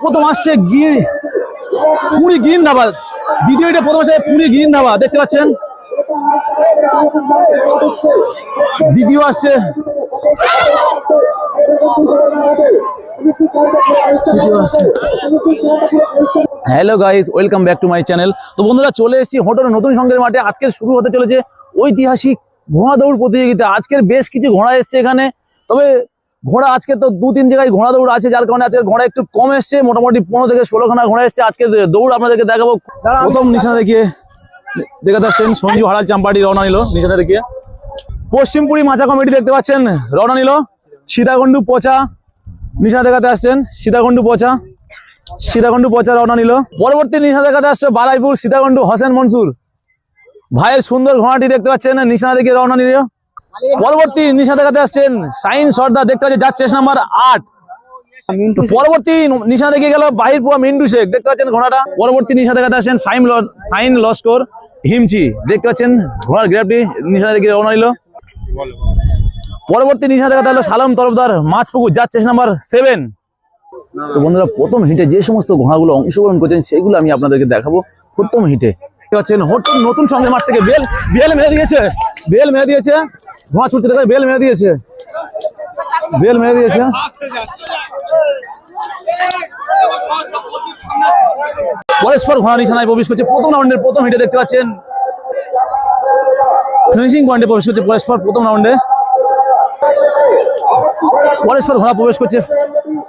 প্রথম আসছে পুরী গ্রিন ধাবা, দ্বিতীয় এটা প্রথম আসছে পুরী গ্রিন ধাবা, দেখতে পাচ্ছেন। দ্বিতীয় আসছে hello guys, welcome back to my channel. তো বন্ধুরা, চলে এসেছি হোটেলের নতুন সঙ্গের মাঠে। আজকে শুরু হতে চলেছে ঐতিহাসিক ঘোড়া দৌড় প্রতিযোগিতা। আজকের বেশ কিছু ঘোড়া এসছে এখানে, তবে ঘোড়া আজকে তো 2-3 জায়গায় ঘোড়া দৌড় আছে, যার কারণে আজকে ঘোড়া একটু কম এসছে। মোটামুটি 15 থেকে 16 খানা ঘোড়া এসছে। আজকে দৌড় আপনাদেরকে দেখাবো। প্রথম নিশানা দেখিয়ে দেখে যাচ্ছেন সঞ্জু হারাল চাম্পাটি রওনা নিল। নিশানা দেখিয়ে পশ্চিমপুরি মাচা কমিটি দেখতে পাচ্ছেন রওনা নিল। সীতাকুণ্ডু পচা নিশানা দেখাতে আসছেন। সীতাকুণ্ডু পচা রওনা নিল। পরবর্তী নিশানা দেখাতে আসছে বারাইপুর সীতাকুণ্ডু হোসেন মনসুর ভাইয়ের সুন্দর ঘোড়াটি দেখতে পাচ্ছেন নিশানা দেখিয়ে রওনা নিল। পরবর্তী নিশানা দেখাতে আসছেন শাহিন সর্দার, দেখতে পাচ্ছেন যাচ্ছে নাম্বার 8। পরবর্তী নিশানা দেখিয়ে গেল বাহিরপুয়া মিন্টু শেখ, দেখতে পাচ্ছেন ঘোড়াটা। পরবর্তী নিশানা দেখাতে আসছেন শাহিন লস্কর হিমচি, দেখতে পাচ্ছেন ঘোড়ার গ্রাফটি নিশানা দেখিয়ে রওনা নিল। পরবর্তী নিশানা দেখাতে হলো সালাম তরফদার মাছপুকুর, যাচ্ছে নাম্বার 7। তো বন্ধুরা, প্রথম হিটে যে সমস্ত ঘোড়াগুলো অংশগ্রহণ করছেন সেগুলো আমি আপনাদেরকে দেখাবো। প্রথম হিটে দেখতে পাচ্ছেন হোটেল নতুন সঙ্গের মাঠ থেকে বেল মেরে দিয়েছে ঘোড়া ছুটতে দেখে বেল মেরে দিয়েছে। পরস্পর ঘোড়া নিশানায় প্রবেশ করছে। প্রথম রাউন্ডের প্রথম হিটে দেখতে পাচ্ছেন ফিনিশিং পয়েন্টে প্রবেশ করছে পরস্পর। প্রথম রাউন্ডে পরস্পর ঘোড়া প্রবেশ করছে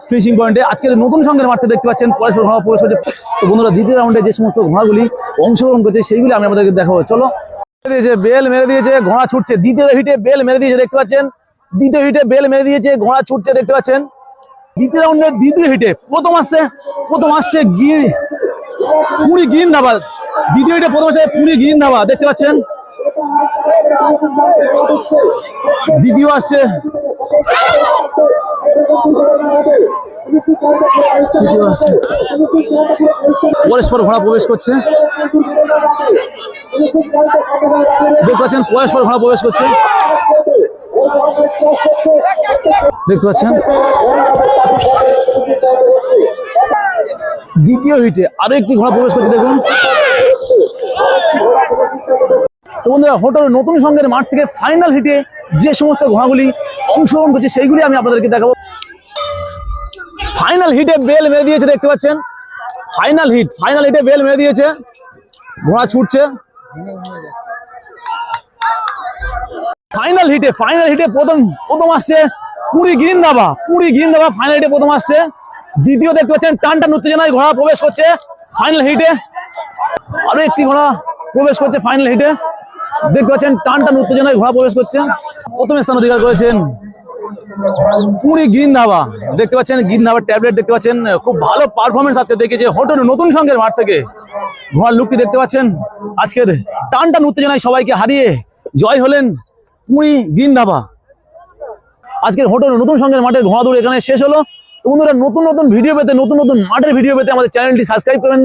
ফিনিশিং পয়েন্টে। আজকের নতুন সঙ্গের মাঠে দেখতে পাচ্ছেন পরস্পর ঘোড়া প্রবেশ করছে। তো বন্ধুরা, দ্বিতীয় রাউন্ডে যে সমস্ত ঘোড়াগুলি অংশগ্রহণ করছে সেইগুলি আমি আপনাদেরকে দেখাবো। চলো। বেল মেরে দিয়েছে, ঘোড়া ছুটছে। দ্বিতীয় হিটে বেল মেরে দিয়েছে, দেখতে পাচ্ছেন। দ্বিতীয় হিটে বেল মেরে দিয়েছে, ঘোড়া ছুটছে, দেখতে পাচ্ছেন। দ্বিতীয় রাউন্ডের দ্বিতীয় হিটে প্রথম আসছে পুরী গ্রিন ধাবা। দ্বিতীয় হিটে প্রথম আসছে পুরী গ্রিন ধাবা, দেখতে পাচ্ছেন। দ্বিতীয় আসছে পরস্পর ঘোড়া প্রবেশ করছে, দেখতে পাচ্ছেন। পরস্পর ঘোড়া প্রবেশ করছে, দেখতে পাচ্ছেন। দ্বিতীয় হিটে আরো একটি ঘোড়া প্রবেশ করছে, দেখুন। তো বন্ধুরা, হোটেল নতুন সঙ্গের মাঠ থেকে ফাইনাল হিটে যে সমস্ত ঘোড়াগুলি অংশগ্রহণ করছে সেইগুলি আমি আপনাদেরকে দেখাবো। ফাইনাল হিটে বেল মেরে দিয়েছে, দেখতে পাচ্ছেন। ফাইনাল হিটে বেল মেরে দিয়েছে, ঘোড়া ছুটছে। ফাইনাল হিটে প্রথম আসছে পুরী গ্রিন ধাবা। ফাইনাল হিটে প্রথম আসছে। দ্বিতীয় দেখতে পাচ্ছেন টানটান উত্তেজনায় ঘোড়া প্রবেশ করছে ফাইনাল হিটে। আরো একটি ঘোড়া প্রবেশ করছে ফাইনাল হিটে, দেখতে পাচ্ছেন। টানটান উত্তেজনায় ঘোড়া প্রবেশ করছে। প্রথম স্থান অধিকার করেছেন পুরী গ্রিন ধাবা, দেখতে পাচ্ছেন। গ্রিন ধাবার ট্যাবলেট দেখতে পাচ্ছেন। খুব ভালো পারফরমেন্স আজকে দেখেছে হোটেল নতুন সঙ্গের মাঠ থেকে। ঘোড়ার লুকটি দেখতে পাচ্ছেন। আজকের টানটান উত্তেজনায় সবাইকে হারিয়ে জয় হলেন পুরী গ্রিন ধাবা। আজকের হোটেল নতুন সঙ্গের মাঠের ঘোড়া দৌড় এখানে শেষ হলো। বন্ধুরা, নতুন ভিডিও পেতে, নতুন মাঠের ভিডিও পেতে আমাদের চ্যানেলটি সাবস্ক্রাইব করেন।